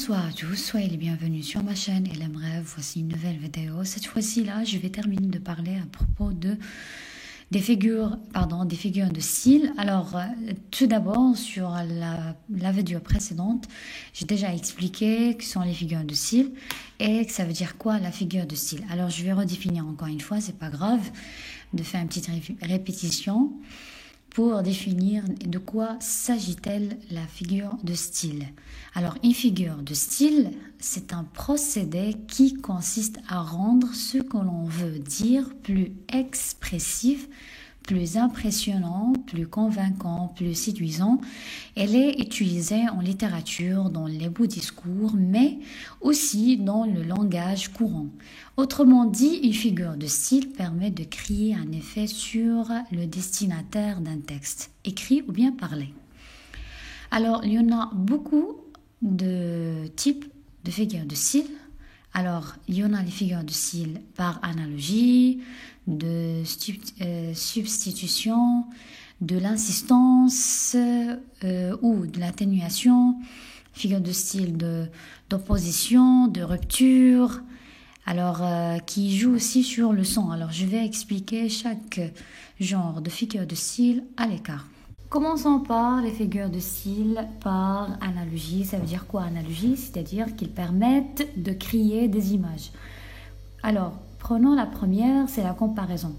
Bonsoir à tous, soyez les bienvenus sur ma chaîne Elam Rêve. Voici une nouvelle vidéo. Cette fois-ci là, je vais terminer de parler à propos des figures de style. Alors, tout d'abord, sur la vidéo précédente, j'ai déjà expliqué que sont les figures de style et que ça veut dire quoi la figure de style. Alors, je vais redéfinir encore une fois, c'est pas grave de faire une petite répétition pour définir de quoi s'agit-elle la figure de style. Alors, une figure de style, c'est un procédé qui consiste à rendre ce que l'on veut dire plus expressif, plus impressionnant, plus convaincant, plus séduisant. Elle est utilisée en littérature, dans les beaux discours, mais aussi dans le langage courant. Autrement dit, une figure de style permet de créer un effet sur le destinataire d'un texte, écrit ou bien parlé. Alors, il y en a beaucoup de types de figures de style. Alors, il y en a les figures de style par analogie, de substitution, de l'insistance ou de l'atténuation, figures de style d'opposition, de rupture, alors qui joue aussi sur le son. Alors, je vais expliquer chaque genre de figure de style à l'écart. Commençons par les figures de style par analogie. Ça veut dire quoi analogie? C'est-à-dire qu'ils permettent de créer des images. Alors, prenons la première, c'est la comparaison.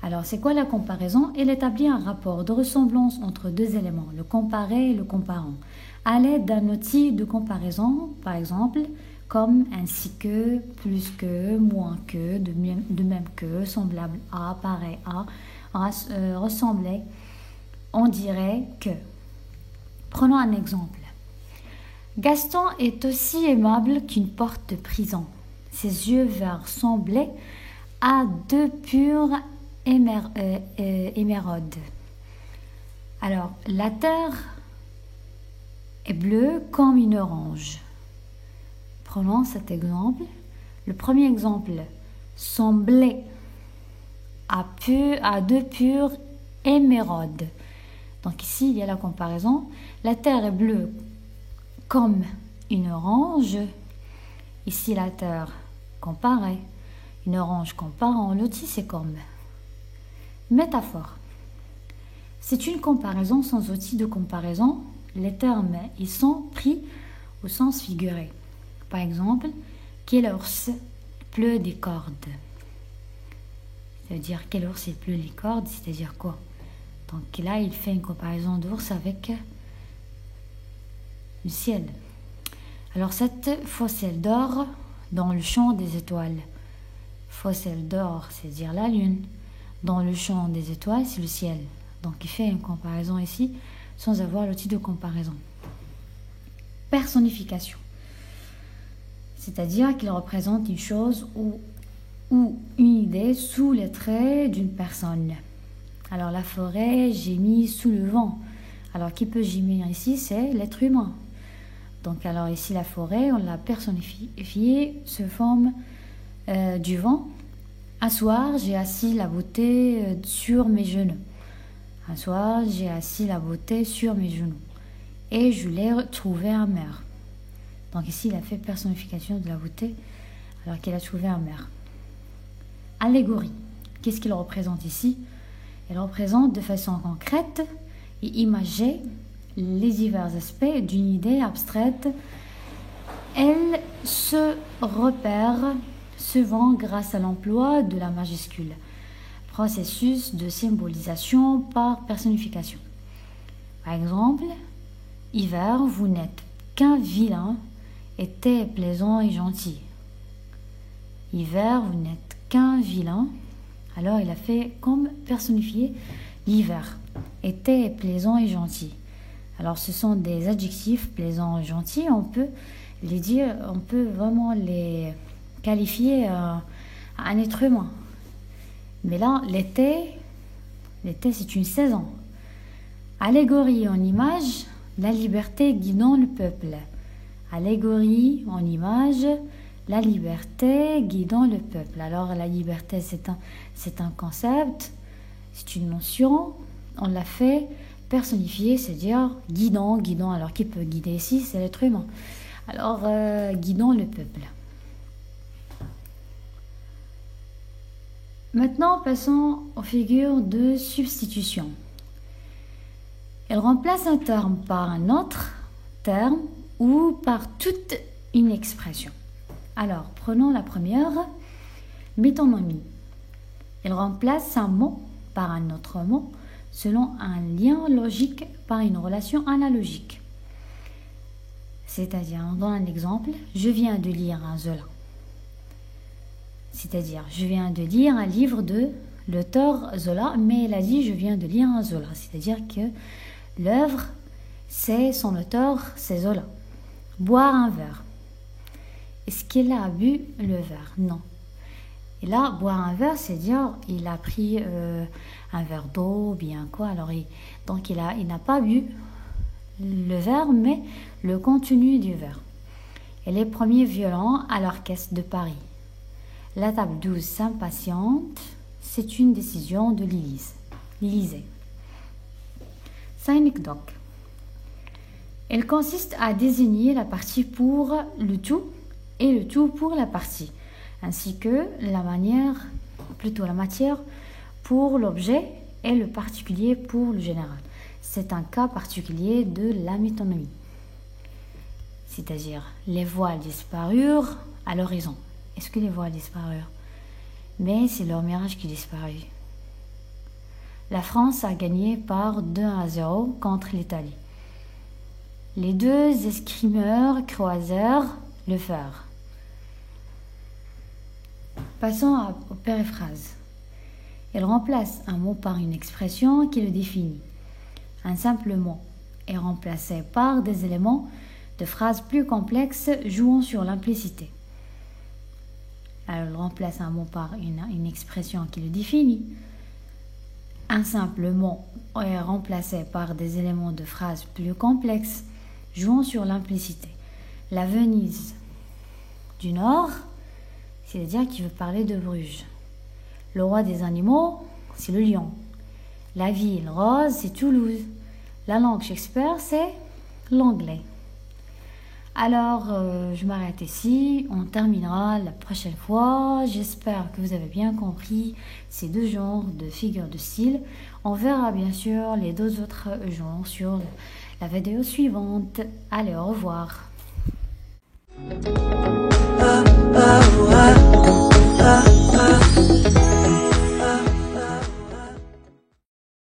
Alors, c'est quoi la comparaison? Elle établit un rapport de ressemblance entre deux éléments, le comparé et le comparant, à l'aide d'un outil de comparaison, par exemple, comme ainsi que, plus que, moins que, de même que, semblable à, pareil à, ressembler. On dirait que. Prenons un exemple. Gaston est aussi aimable qu'une porte de prison. Ses yeux verts semblaient à deux pures émeraudes. Alors, la terre est bleue comme une orange. Prenons cet exemple. Le premier exemple semblait à deux pures émeraudes. Donc ici, il y a la comparaison. La terre est bleue comme une orange. Ici, la terre comparée. Une orange comparant. L'outil, c'est comme. Métaphore. C'est une comparaison sans outil de comparaison. Les termes, ils sont pris au sens figuré. Par exemple, quel ours pleut des cordes. Ça veut dire quel ours il pleut les cordes, c'est-à-dire quoi? Donc là, il fait une comparaison d'ours avec le ciel. Alors, cette fossile d'or dans le champ des étoiles. Fossile d'or, c'est-à-dire la lune. Dans le champ des étoiles, c'est le ciel. Donc, il fait une comparaison ici sans avoir l'outil de comparaison. Personnification. C'est-à-dire qu'il représente une chose ou une idée sous les traits d'une personne. Alors, la forêt gémit sous le vent. Alors, qui peut gémir ici? C'est l'être humain. Donc, alors ici, la forêt, on l'a personnifiée sous forme du vent. Un soir, j'ai assis la beauté sur mes genoux. Un soir, j'ai assis la beauté sur mes genoux. Et je l'ai retrouvée amère. Donc, ici, il a fait personnification de la beauté alors qu'il a trouvé amère. Allégorie. Qu'est-ce qu'il représente ici? Elle représente de façon concrète et imagée les divers aspects d'une idée abstraite. Elle se repère souvent grâce à l'emploi de la majuscule. Processus de symbolisation par personnification. Par exemple, hiver, vous n'êtes qu'un vilain, été plaisant et gentil. Hiver, vous n'êtes qu'un vilain. Alors, il a fait comme personnifier l'hiver. Été plaisant et gentil. Alors, ce sont des adjectifs plaisant et gentil. On peut les dire, on peut vraiment les qualifier à un être humain. Mais là, l'été, c'est une saison. Allégorie en image, la liberté guidant le peuple. Allégorie en image, la liberté guidant le peuple. Alors, la liberté, c'est un concept, c'est une notion. On l'a fait personnifier, c'est-à-dire guidant. Alors, qui peut guider ici? C'est l'être humain. Alors, guidons le peuple. Maintenant, passons aux figures de substitution. Elle remplace un terme par un autre terme ou par toute une expression. Alors, prenons la première, métonymie. Elle remplace un mot par un autre mot selon un lien logique par une relation analogique. C'est-à-dire, on donne un exemple, je viens de lire un Zola. C'est-à-dire, je viens de lire un livre de l'auteur Zola, mais elle a dit je viens de lire un Zola. C'est-à-dire que l'œuvre, c'est son auteur, c'est Zola. Boire un verre. Est-ce qu'il a bu le verre? Non. Et là, boire un verre, c'est dire il a pris un verre d'eau, bien quoi. Alors, donc il n'a pas bu le verre, mais le contenu du verre. Et les premiers violons à l'orchestre de Paris. La table 12 s'impatiente, c'est une décision de l'Élysée. Synecdoque. Elle consiste à désigner la partie pour le tout et le tout pour la partie, ainsi que la matière pour l'objet et le particulier pour le général. C'est un cas particulier de la métonymie. C'est-à-dire, les voiles disparurent à l'horizon. Est-ce que les voiles disparurent? Mais c'est leur mirage qui disparut. La France a gagné par 2-0 contre l'Italie. Les deux escrimeurs croisèrent le fer. Passons aux périphrases. Elle remplace un mot par une expression qui le définit. Un simple mot est remplacé par des éléments de phrases plus complexes jouant sur l'implicité. Elle remplace un mot par une expression qui le définit. Un simple mot est remplacé par des éléments de phrases plus complexes jouant sur l'implicité. La Venise du Nord, c'est-à-dire qu'il veut parler de Bruges. Le roi des animaux, c'est le lion. La ville rose, c'est Toulouse. La langue Shakespeare, c'est l'anglais. Alors, je m'arrête ici. On terminera la prochaine fois. J'espère que vous avez bien compris ces deux genres de figures de style. On verra bien sûr les deux autres genres sur la vidéo suivante. Allez, au revoir.